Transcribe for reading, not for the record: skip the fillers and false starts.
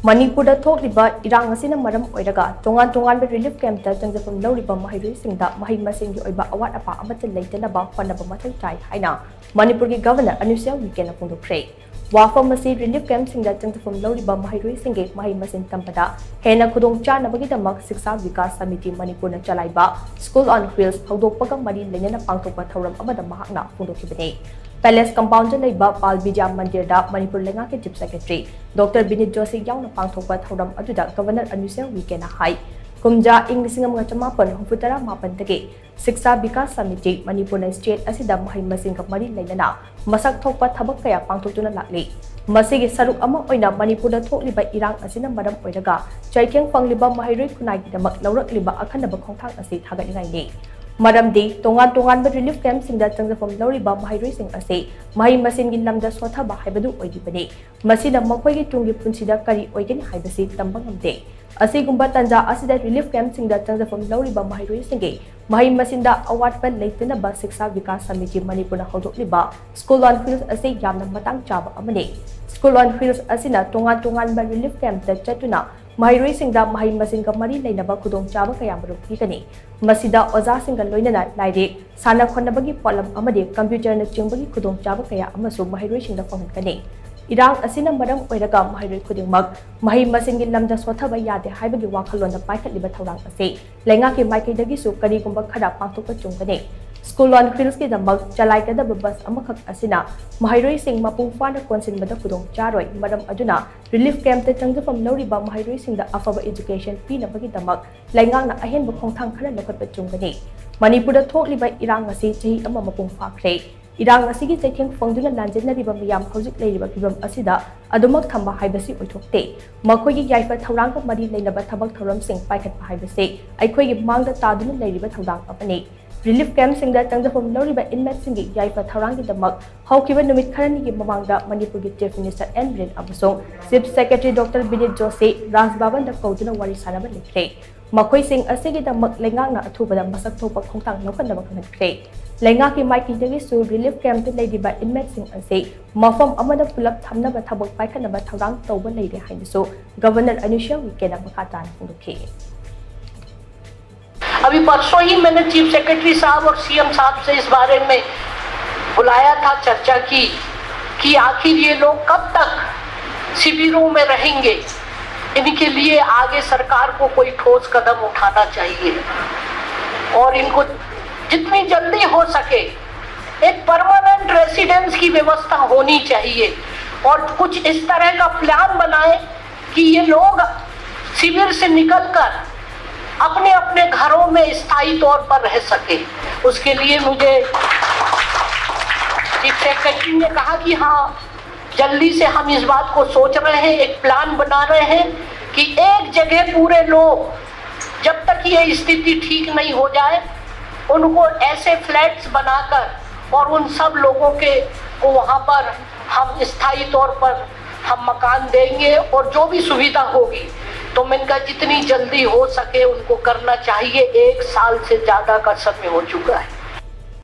मणिपुर थोक्लिबा इरांग असिना मरम ओइरगा तोंगान तोंगान बे relief camp ता जंगजफम लौरिबा महिरुई सिंगदा महि मसिंगी ओइबा अवाट अपा अमत लेतनबा फनबा मथै ताई हाइना मणिपुर की गवर्नर अनुसिया वीकेन फोंदोख्रे वाफम मसी रिलीफ कैंप सिंगदा जंगजफम लौरिबा महिरुई सिंगे महि मसिन तंपदा हेना खुदोंग चानबगी दमक शिक्षा विकास समिति मणिपुर न चलाइबा स्कूल ऑन व्हील्स हौदोकपगा मरी लेनेना पांगथोकपा थौरम अमदा महाकना फोंदोखिबने पैलेस कंपाउंड लेबा पाल विद्या मंदिर मणिपुर लेंगा के chief secretary doctor Vineet Joshi याउना पांगथोकपा थौरम अदुदा गवर्नर अनुसिया वीकेना हाई कुमजा इंग 1958 शिक्षा विकास समिति मणिपुर स्टेट असिदा महि मसिंग मरी लेना मसक थोकपा थबक कया पांगथोक्तुना लाक्ली मसिगे सरुक अमा ओइना मणिपुर थोक्लिबा इरांग असिना मरम ओइरगा चैखेंग फंगलिबा महिरुई खुनाइगिदमक लौरक्लिबा अखनबा खोंथांग असी थागतनिगाइने मरमदी तोंगान तोंगान रिलीफ कैंप सिंगदा चंगजफम लौरिबा महिरुई सिंग असे महि मसिंगी लमदा सोथबा हाइबदु ओइदिबने मसिदा मखोइगी तुंगी पुंसिदा करी ओइगनि हाइबसि तंबा ngamde असिगुंबा तंजा असिदा रिलीफ कैंप सिंगदा चंगजफम लौरिबा महिरुई सिंगे महि मसिंदा अवाटपा लेतनबा शिक्षा विकास समिति मणिपुर हौदोक्लिबा स्कूल ऑन व्हील्स असे यामना मतंग चाबा अमने स्कूल ऑन व्हील्स असिना तोंगान तोंगान रिलीफ कैंप ता चतुना महिरुई सिंगदा महि मसिंग मरी लेनबा खुदोंग चाबा कया मरुप पिगनी मसिदा ओजा सिंग लोइनना लाइरेक साना खोनबगी पोलम अमदे कंप्यूटर न चिंबगी खुदोंग चाबा कया अमसु महिरुई सिंगदा फंगकने इरांग असिना मरम ओइरगा महिरुई खुदिंगमक महि मसिंगी लमदा सोथबा यादे हाइबगी वाखलोंदा पाइखतलिबा थौरांग असे लेंगा के माइकेदगिसु करीगुंबा खरा पांथोकपा चुंगने स्कूल ऑन व्हील्स की दमक चलाइगदब बस अमखक असिना महिरुई सिंग मपुंग फाना कोनसिनबदा खुदोंग चारोय मरम अदुना रिलीफ कैंप ते चंगजफम लौरिबा महिरुई सिंगदा अफबा एजुकेशन पीनबगी दमक लेंगांगना अहेनबा खोंथांग खरा लखतपा चुंगने मणिपुर थोक्लिबा इरांग असी चही अमा मपुंग फाख्रे इरांग असिगी चैखेंग फंगदुना लांजेनरिबा मियाम हौजिक लेरिबा फिबम असिदा अदुमक थंबा हाइबसि ओइथोक्ते मखोइगी याइफा थौरांग मरी लेनबा थबक थौरम सिंग पाइखतपा हाइबसे अइखोइगी मांगदा तादुना लेरिबा थौरांग अपने रिलीफ कैंप सिंगदा चंगजफम लौरिबा इनमेट सिंगी याइफा थौरांगी दमक हौखिबा नुमित खरनिगी ममांगदा मणिपुर की चीफ मिनिस्टर एन ब्रेन अमसोंग chief secretary doctor Vineet Joshi Raj Bhavan दा कौदुना वारी सानबा लेख्रे मखोइ सिंग असिगी दमक लेंगांगना अथुबदा मसक थोपा खोंथांग लौखनबा खनख्रे लेंगा की माइकीदगी सु रिलीफ कैंप ते लेदिबा इनमेट सिंग असे मफम अमदा पुलप थमनबा थबक पाइखनबा थौरांग तौबा लेरे हाइनसु गवर्नर अनुसिया वीकेना मखातान फोंदोखे। अभी परसों ही मैंने चीफ सेक्रेटरी साहब और सीएम साहब से इस बारे में बुलाया था, चर्चा की कि आखिर ये लोग कब तक शिविरों में रहेंगे। इनके लिए आगे सरकार को कोई ठोस कदम उठाना चाहिए और इनको जितनी जल्दी हो सके एक परमानेंट रेसिडेंस की व्यवस्था होनी चाहिए और कुछ इस तरह का प्लान बनाए कि ये लोग शिविर से निकलकर अपने अपने घरों में स्थायी तौर पर रह सके। उसके लिए मुझे चीफ सेक्रेटरी ने कहा कि हाँ, जल्दी से हम इस बात को सोच रहे हैं, एक प्लान बना रहे हैं कि एक जगह पूरे लोग, जब तक ये स्थिति ठीक नहीं हो जाए, उनको ऐसे फ्लैट्स बनाकर और उन सब लोगों के को वहाँ पर हम स्थायी तौर पर हम मकान देंगे और जो भी सुविधा होगी तो मैंने कहा जितनी जल्दी हो सके उनको करना चाहिए। 1 साल से ज़्यादा का समय हो चुका है।